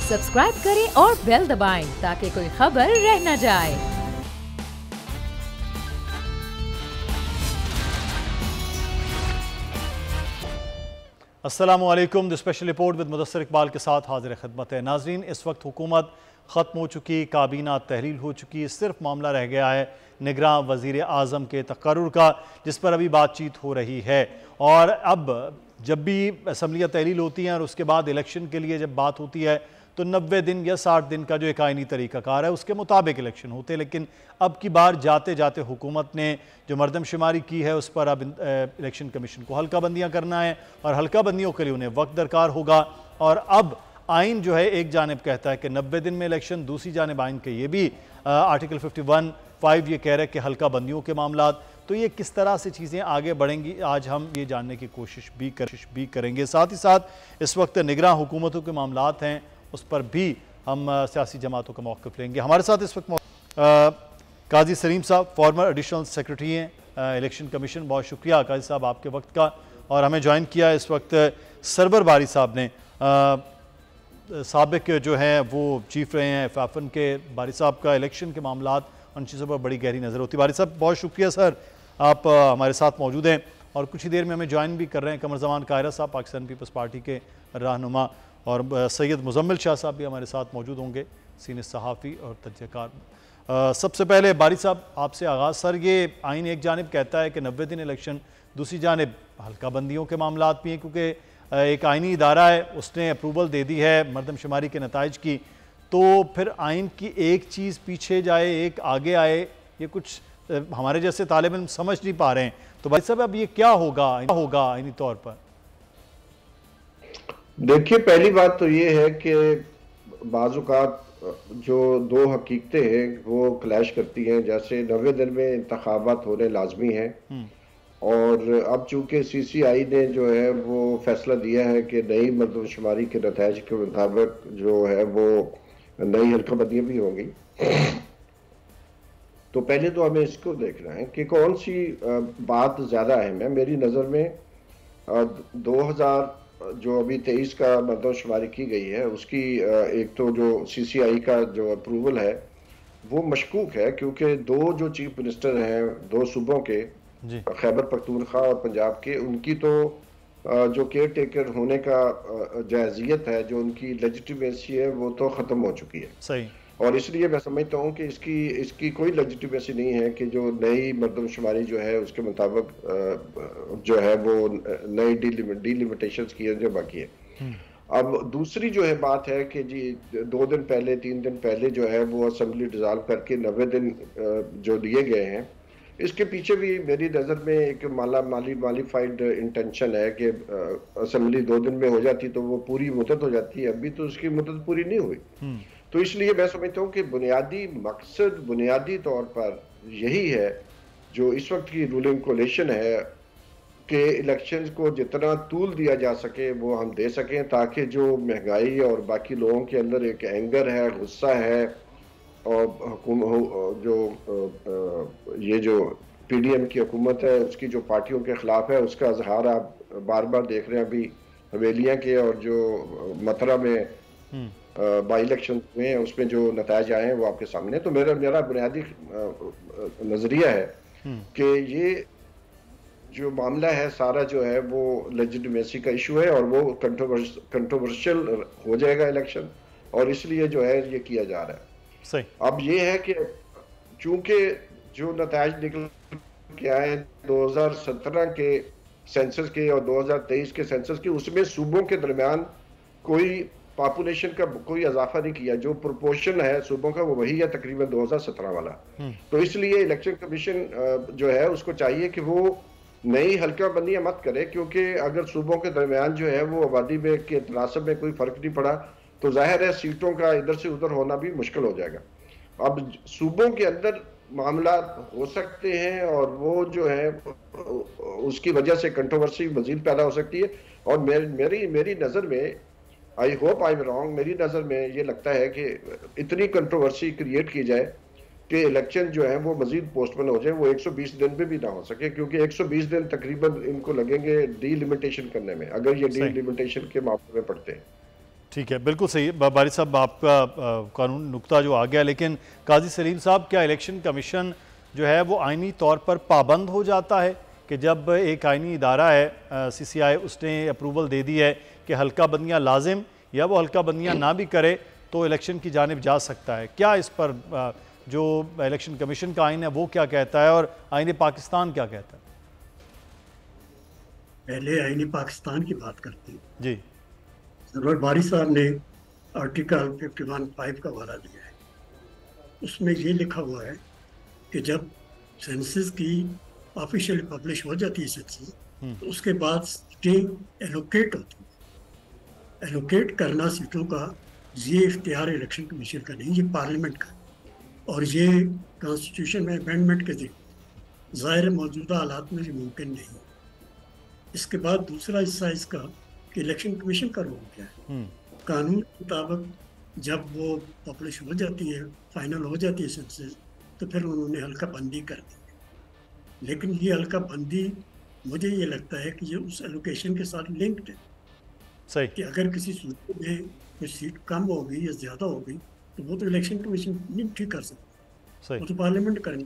Subscribe करें और bell दबाएं ताकि कोई खबर रह न जाए। अस्सलामु अलैकुम। The special report with Mudassir Iqbal के साथ हाजिर खिदमत है। नाजरीन, इस वक्त हुकूमत ख़त्म हो चुकी, काबीना तहलील हो चुकी, सिर्फ मामला रह गया है निगरान वज़ीर आज़म के तकर्रुर का, जिस पर अभी बातचीत हो रही है। और अब जब भी असम्बलियाँ तहलील होती हैं और उसके बाद इलेक्शन के लिए जब बात होती है तो 90 दिन या 60 दिन का जो एक आइनी तरीक़ाकार है उसके मुताबिक इलेक्शन होते हैं। लेकिन अब की बार जाते जाते हुकूमत ने जो मरदमशुमारी की है उस पर अब इलेक्शन कमीशन को हल्का बंदियाँ करना है और हल्का बंदियों के लिए उन्हें वक्त दरकार होगा। और अब आइन जो है एक जानिब कहता है कि 90 दिन में इलेक्शन, दूसरी जानिब आइन के ये भी आर्टिकल 51(5) ये कह रहे हैं कि हल्का बंदियों के मामला। तो ये किस तरह से चीज़ें आगे बढ़ेंगी आज हम ये जानने की कोशिश भी करेंगे। साथ ही साथ इस वक्त निगरान हुकूमतों के मामलात हैं उस पर भी हम सियासी जमातों का मौक़िफ़ लेंगे। हमारे साथ इस वक्त काजी सलीम साहब, फॉर्मर एडिशनल सेक्रेटरी हैं इलेक्शन कमीशन। बहुत शुक्रिया काजी साहब आपके वक्त का। और हमें ज्वाइन किया इस वक्त सरवर बारी साहब ने, साबिक जो हैं वो चीफ रहे हैं फाफन के। बारी साहब का इलेक्शन के मामलात उन चीज़ों पर बड़ी गहरी नज़र होती है। बारी साहब बहुत शुक्रिया सर, आप हमारे साथ मौजूद हैं। और कुछ ही देर में हमें ज्वाइन भी कर रहे हैं कमरजमान कायरा साहब, पाकिस्तान पीपल्स पार्टी के रहनुमा, और सैयद मुजम्मिल शाह साहब भी हमारे साथ मौजूद होंगे, सीनियर सहाफ़ी और तजज़ियाकार। सबसे पहले बारी साहब आपसे आगाज़। सर, ये आइन एक जानिब कहता है कि 90 दिन इलेक्शन, दूसरी जानिब हल्का बंदियों के मामलात भी हैं क्योंकि एक आइनी इदारा है, उसने अप्रूवल दे दी है मरदमशुमारी के नताइज की। तो फिर आइन की एक चीज़ पीछे जाए एक आगे आए, ये कुछ हमारे जैसे तालिब इल्म समझ नहीं पा रहे हैं। तो भाई साहब अब ये क्या होगा आइनी तौर पर? देखिए, पहली बात तो ये है कि बाज़-औक़ात जो दो हकीकतें हैं वो क्लैश करती हैं। जैसे 90 दिन में इंतखाबात होने लाजमी हैं और अब चूंकि CCI ने जो है वो फैसला दिया है कि नई मरदमशुमारी के नताइज के मुताबिक जो है वो नई हल्काबंदियाँ भी होंगी। तो पहले तो हमें इसको देखना है कि कौन सी बात ज़्यादा अहम है। मेरी नज़र में 2000 जो अभी 23 का मरदमशुमारी की गई है उसकी एक तो जो CCI का जो अप्रूवल है वो मशकूक है, क्योंकि दो जो चीफ मिनिस्टर हैं दो सूबों के, खैबर पख्तूनख्वा और पंजाब के, उनकी तो जो केयर टेकर होने का जायज़ियत है, जो उनकी लेजिटिमेसी है वो तो ख़त्म हो चुकी है। सही। और इसलिए मैं समझता हूँ कि इसकी कोई लेजिटिमेसी नहीं है कि जो नई मरदमशुमारी जो है उसके मुताबिक जो है वो नई डिलिमिटेशंस की है जो बाकी है। अब दूसरी जो है बात है कि जी 2 दिन पहले 3 दिन पहले जो है वो असेंबली डिज़ाल्व करके 90 दिन जो दिए गए हैं, इसके पीछे भी मेरी नज़र में एक मालीफाइड इंटेंशन है कि असेंबली 2 दिन में हो जाती तो वो पूरी मुद्दत हो जाती है। अभी तो उसकी मुद्दत पूरी नहीं हुई। तो इसलिए मैं समझता हूँ कि बुनियादी मकसद बुनियादी तौर पर यही है जो इस वक्त की रूलिंग कोalition है कि इलेक्शन को जितना तूल दिया जा सके वो हम दे सकें, ताकि जो महंगाई और बाकी लोगों के अंदर एक एंगर है, गुस्सा है, और जो ये जो PDM की हुकूमत है उसकी जो पार्टियों के खिलाफ है उसका इजहार आप बार बार देख रहे हैं। अभी हवेलियाँ के और जो मथुरा में बाई इलेक्शन में उसमें जो नताइज आए हैं वो आपके सामने। तो मेरा बुनियादी नजरिया है कि ये जो मामला है सारा जो है वो लेजिटिमेसी का इशू है और वो कंट्रोवर्शियल हो जाएगा इलेक्शन, और इसलिए जो है ये किया जा रहा है। सही। अब ये है कि चूंकि जो नताइज निकल के आए 2017 के सेंसस के और 2023 के सेंसस के, उसमें सूबों के दरमियान कोई पॉपुलेशन का कोई इजाफा नहीं किया। जो प्रोपोर्शन है सूबों का वो वही है तकरीबन 2017 वाला। तो इसलिए इलेक्शन कमीशन जो है उसको चाहिए कि वो नई हल्का बंदियां मत करे, क्योंकि अगर सूबों के दरमियान जो है वो आबादी में के तनासब में कोई फर्क नहीं पड़ा तो जाहिर है सीटों का इधर से उधर होना भी मुश्किल हो जाएगा। अब सूबों के अंदर मामला हो सकते हैं और वो जो है उसकी वजह से कंट्रोवर्सी मजीद पैदा हो सकती है। और मेरी नज़र में, I hope I am wrong, मेरी नज़र में ये लगता है कि इतनी कंट्रोवर्सी क्रिएट की जाए कि इलेक्शन जो है वो मजीद पोस्टपोन हो जाए, वो 120 दिन में भी ना हो सके, क्योंकि 120 दिन तकरीबन इनको लगेंगे डीलिमिटेशन करने में, अगर ये डीलिमिटेशन के मामले में पड़ते हैं। ठीक है, बिल्कुल सही बारिश साहब, आपका कानून नुक्ता जो आ गया, लेकिन काजी सलीम साहब, क्या इलेक्शन कमीशन जो है वो आइनी तौर पर पाबंद हो जाता है कि जब एक आइनी इदारा है CCI, उसने अप्रूवल दे दी है कि हल्का बंदियाँ लाजिम या वो हल्का बंदियाँ ना भी करे तो इलेक्शन की जानिब जा सकता है? क्या इस पर जो इलेक्शन कमीशन का आइन है वो क्या कहता है और आइन पाकिस्तान क्या कहता है? पहले आइन पाकिस्तान की बात करते हैं जी। सरवर बारी साहब ने आर्टिकल 51(5) का हवाला दिया है। उसमें ये लिखा हुआ है कि जब सेंसस की ऑफिशियली पब्लिश हो जाती है सेंसस, तो उसके बाद सीटें एलोकेट होती है। एलोकेट करना सीटों का ये इख्तियार इलेक्शन कमीशन का नहीं, ये पार्लियामेंट का, और ये कॉन्स्टिट्यूशन में अमेंडमेंट के जरिए ज़ाहिर मौजूदा हालात में ये मुमकिन नहीं है। इसके बाद दूसरा हिस्सा इसका कि इलेक्शन कमीशन का रोल क्या है। कानून के मुताबिक जब वो पब्लिश हो जाती है, फाइनल हो जाती है सेंसस, तो फिर उन्होंने हल्का बंदी कर दी है। लेकिन ये हल्का बंदी, मुझे ये लगता है कि ये उस एलोकेशन के साथ लिंक्ड है। सही कि अगर किसी सूबे में कुछ सीट कम हो गई या ज़्यादा हो गई, तो वो तो इलेक्शन कमीशन नहीं ठीक कर सकता, वो तो पार्लियामेंट करेंगे,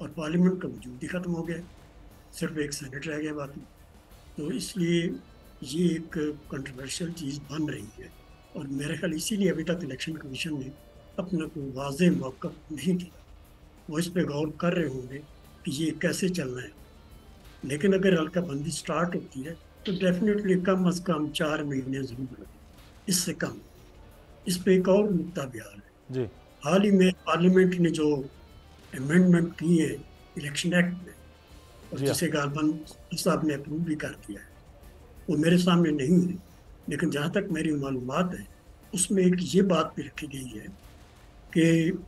और पार्लियामेंट का वजूद ही ख़त्म हो गया, सिर्फ एक सेनेट रह गया बाकी। तो इसलिए ये एक कंट्रोवर्शियल चीज़ बन रही है, और मेरे ख्याल इसीलिए अभी तक इलेक्शन कमीशन ने अपना कोई वाज़ेह मौक़िफ़ नहीं किया। वो इस पर गौर कर रहे होंगे कि ये कैसे चलना है। लेकिन अगर हल्का बंदी स्टार्ट होती है तो डेफिनेटली कम अज़ कम 4 महीने ज़रूर लगे, इससे कम। इस पर एक और नुकता भी आ रहा है जी। हाल ही में पार्लियामेंट ने जो अमेंडमेंट की है इलेक्शन एक्ट में, और जिसे गालबन साहब ने अप्रूव भी कर दिया है, वो मेरे सामने नहीं है, लेकिन जहाँ तक मेरी मालूमात है उसमें एक ये बात भी रखी गई है कि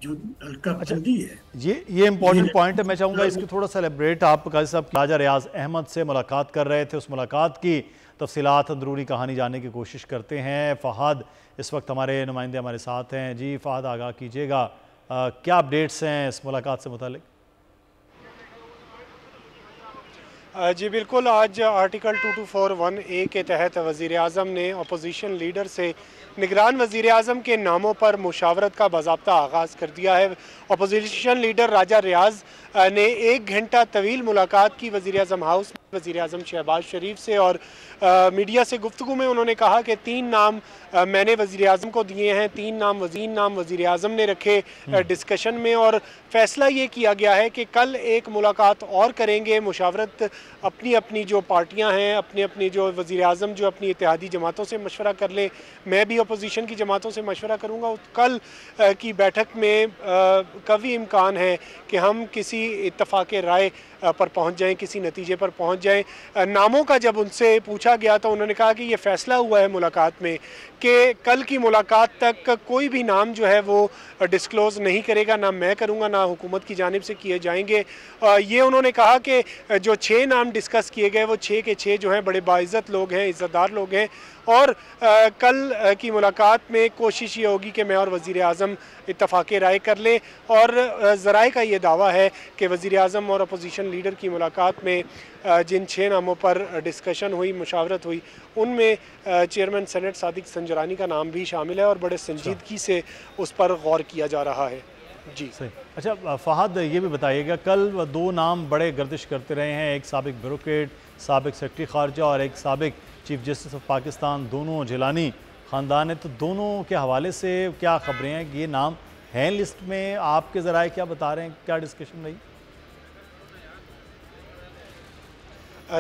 जो हल्का बंदी है, ये इंपॉर्टेंट पॉइंट है। मैं चाहूँगा इसकी थोड़ा सा एलेबरेट आप काजी साहब राजा रियाज अहमद से मुलाकात कर रहे थे, उस मुलाकात की तफसीलात, अंदरूनी कहानी जानने की कोशिश करते हैं। फ़हाद इस वक्त हमारे नुमाइंदे हमारे साथ हैं। जी फ़हाद, आगाह कीजिएगा, क्या अपडेट्स हैं इस मुलाकात से मुतालिक? जी बिल्कुल, आज आर्टिकल 2241A के तहत वज़ीर आज़म ने अपोजिशन लीडर से निगरान वज़ीर आज़म के नामों पर मुशावरत का बाज़ाब्ता आगाज़ कर दिया है। अपोजिशन लीडर राजा रियाज ने 1 घंटा तवील मुलाकात की वज़ीर आज़म हाउस में वज़ीर आज़म शहबाज शरीफ से, और मीडिया से गुफ्तगू में उन्होंने कहा कि 3 नाम मैंने वज़ीर आज़म को दिए हैं, 3 नाम वज़ीर आज़म ने रखे डिस्कशन में, और फ़ैसला ये किया गया है कि कल एक मुलाकात और करेंगे। मुशावरत अपनी अपनी जो पार्टियां हैं, अपनी अपनी जो वज़ीर आज़म जो अपनी इत्तेहादी जमातों से मशवरा कर ले, मैं भी अपोजिशन की जमातों से मशवरा करूँगा। कल की बैठक में कभी इम्कान है कि हम किसी इत्तफ़ाक़ राय पर पहुंच जाएं, किसी नतीजे पर पहुंच जाएं। नामों का जब उनसे पूछा गया तो उन्होंने कहा कि ये फ़ैसला हुआ है मुलाकात में कि कल की मुलाकात तक कोई भी नाम जो है वो डिस्क्लोज़ नहीं करेगा, ना मैं करूंगा ना हुकूमत की जानिब से किए जाएंगे। ये उन्होंने कहा कि जो 6 नाम डिस्कस किए गए वो 6 के 6 जो हैं बड़े बाइज़्ज़त लोग हैं, इज़्ज़तदार लोग हैं, और कल की मुलाकात में कोशिश ये होगी कि मैं और वज़ीर आज़म इत्तफ़ाक़ राय कर लें। और ज़राए का ये दावा है कि वज़ीर आज़म और अपोजिशन लीडर की मुलाकात में जिन 6 नामों पर डिस्कशन हुई, मुशावरत हुई, उनमें चेयरमैन सेनेट सादिक संजरानी का नाम भी शामिल है, और बड़े संजीदगी से उस पर गौर किया जा रहा है। जी सही। अच्छा फ़हाद, ये भी बताइएगा, कल 2 नाम बड़े गर्दिश करते रहे हैं, एक साबिक ब्यूरोक्रेट, साबिक सेक्रेटरी ख़ारजा, और एक साबिक चीफ जस्टिस ऑफ पाकिस्तान, दोनों जिलानी ख़ानदान है। तो दोनों के हवाले से क्या ख़बरें हैं कि ये नाम हैं लिस्ट में? आपके ज़राए क्या बता रहे हैं, क्या डिस्कशन रही?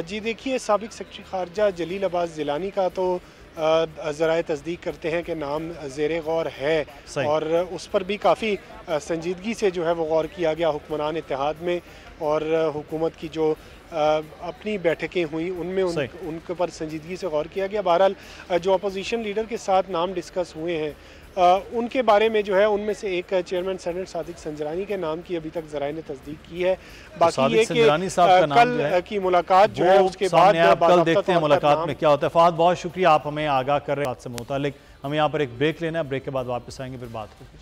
जी देखिए, साबिक सेक्रेटरी ख़ारजा जलील अब्बास जिलानी का तो ज़राए तस्दीक करते हैं कि नाम ज़ेरे गौर है, और उस पर भी काफ़ी संजीदगी से जो है वो गौर किया गया हुक्मरान इत्तेहाद में, और हुकूमत की जो अपनी बैठकें हुई उनमें उनके पर संजीदगी से गौर किया गया। बहरहाल जो अपोजिशन लीडर के साथ नाम डिस्कस हुए हैं उनके बारे में जो है, उनमें से एक चेयरमैन सेनेट सादिक संजरानी के नाम की अभी तक ज़राए ने तस्दीक की है। बाकी ये कि कल की मुलाकात जो है उसके बाद कल देखते हैं मुलाकात में क्या होता है। फ़हाद, बहुत शुक्रिया, आप हमें आगाह कर रहे हैं बात से मुतालिक। हमें यहाँ पर एक ब्रेक लेना है, ब्रेक के बाद वापस आएंगे, फिर बात होगी।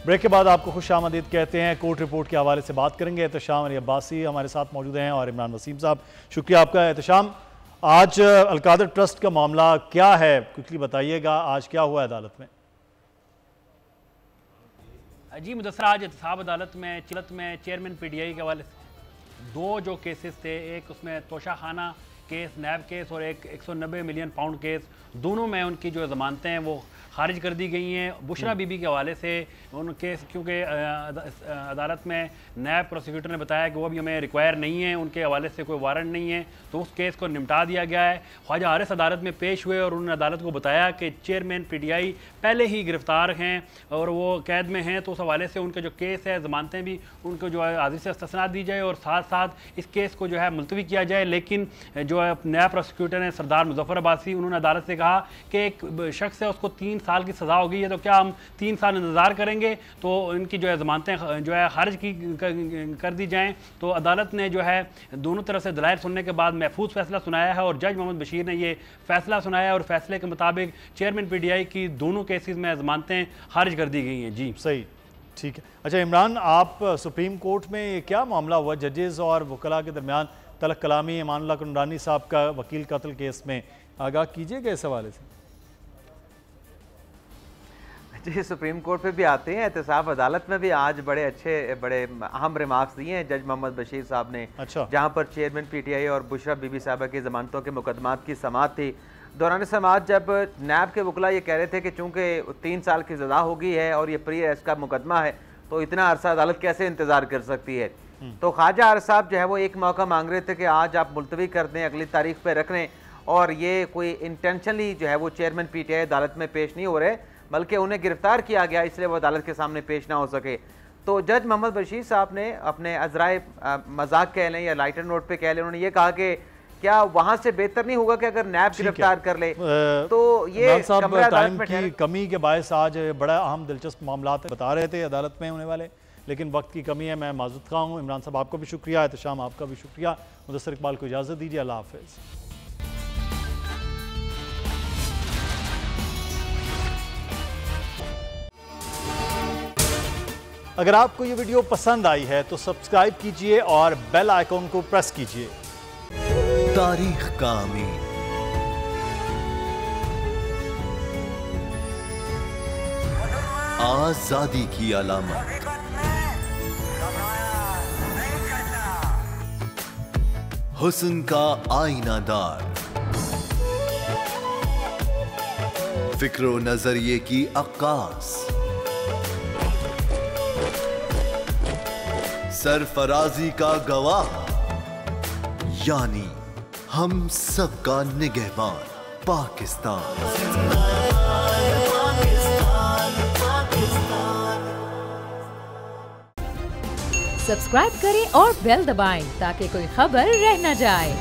ब्रेक के बाद आपको खुश आमदीद कहते हैं। कोर्ट रिपोर्ट के हवाले से बात करेंगे। एहतशाम अली अब्बासी हमारे साथ मौजूद हैं और इमरान वसीम साहब, शुक्रिया आपका। एहतशाम, आज अलकादर ट्रस्ट का मामला क्या है, क्विकली बताइएगा, आज क्या हुआ अदालत में? जी मुदस्सर, आज एहतसाब अदालत में चिलत में चेयरमैन PTI के हवाले से 2 जो केसेस थे, एक उसमें तोशा खाना केस, नैब केस और एक 190 मिलियन पाउंड केस, दोनों में उनकी जो ज़मानतें हैं वो खारिज कर दी गई हैं। बुशरा बीबी के हवाले से उन केस, क्योंकि अदालत में नैब प्रोसिक्यूटर ने बताया कि वो भी हमें रिक्वायर नहीं है, उनके हवाले से कोई वारंट नहीं है, तो उस केस को निपटा दिया गया है। ख्वाजा हारिस अदालत में पेश हुए और उन्होंने अदालत को बताया कि चेयरमैन PTI पहले ही गिरफ्तार हैं और वो कैद में हैं, तो उस हवाले से उनके जो केस है, ज़मानतें भी उनको जो है हाजिरी से इस्तिस्ना दी जाए और साथ साथ इस केस को जो है मुलतवी किया जाए। लेकिन जो है नया प्रोसिक्यूटर है सरदार मुजफ्फर अब्बासी, उन्होंने अदालत से कहा कि एक शख्स है उसको 3 साल की सज़ा हो गई है, तो क्या हम 3 साल इंतज़ार करेंगे तो इनकी जो है ज़मानतें जो है खारिज कर दी जाएँ। तो अदालत ने जो है दोनों तरफ से दलाइल सुनने के बाद महफूज फैसला सुनाया है और जज मोहम्मद बशीर ने ये फैसला सुनाया और फैसले के मुताबिक चेयरमैन PTI की दोनों केसेस में ज़मानतें खारिज कर दी गई हैं। जी सही, ठीक है। अच्छा इमरान, आप सुप्रीम कोर्ट में ये क्या मामला हुआ जजेस और वकला के दरमियान तलक कलामी ईमानुल्लाह कुंडरानी साहब का वकील कत्ल केस में, आगाह कीजिएगा इस हवाले से। जी सुप्रीम कोर्ट पे भी आते हैं, एहतसाब अदालत में भी आज बड़े अच्छे बड़े अहम रिमार्क्स दिए हैं जज मोहम्मद बशीर साहब ने। अच्छा। जहां पर चेयरमैन PTI और बुशरा बीबी साहबा की ज़मानतों के मुकदमात की समाअत थी, दौरान समाअत जब नैब के वकला ये कह रहे थे कि चूँकि 3 साल की सज़ा हो गई है और ये प्री अरेस्ट का मुकदमा है तो इतना अरसा अदालत कैसे इंतज़ार कर सकती है। तो ख्वाजा हारिस साहब जो है वो एक मौका मांग रहे थे कि आज आप मुलतवी कर दें, अगली तारीख पर रख लें, और ये कोई इंटेंशनली जो है वो चेयरमैन PTI अदालत में पेश नहीं हो रहे, बल्कि उन्हें गिरफ्तार किया गया इसलिए वो अदालत के सामने पेश ना हो सके। तो जज मोहम्मद बशीर साहब ने अपने अजराए मजाक कह लें या लाइटर नोट पे कह लें, उन्होंने ये कहा कि क्या वहां से बेहतर नहीं होगा कि अगर नैब गिरफ्तार कर ले। तो ये टाइम की कमी के बायस आज बड़ा अहम दिलचस्प मामला बता रहे थे अदालत में होने वाले, लेकिन वक्त की कमी है। मैं माजूद खा हूँ। इमरान साहब आपको भी शुक्रिया, एहतशाम आपका भी शुक्रिया। मुदस्सर इकबाल को इजाज़त दीजिए, अल्लाह हाफ़िज़। अगर आपको ये वीडियो पसंद आई है तो सब्सक्राइब कीजिए और बेल आइकॉन को प्रेस कीजिए। तारीख का अमीन, आजादी की अलामत, हुस्न का आईनादार, फिक्र नजरिए की अक्कास, सरफराजी का गवाह, यानी हम सबका निगहबान पाकिस्तान। सब्सक्राइब करें और बेल दबाएं ताकि कोई खबर रह न जाए।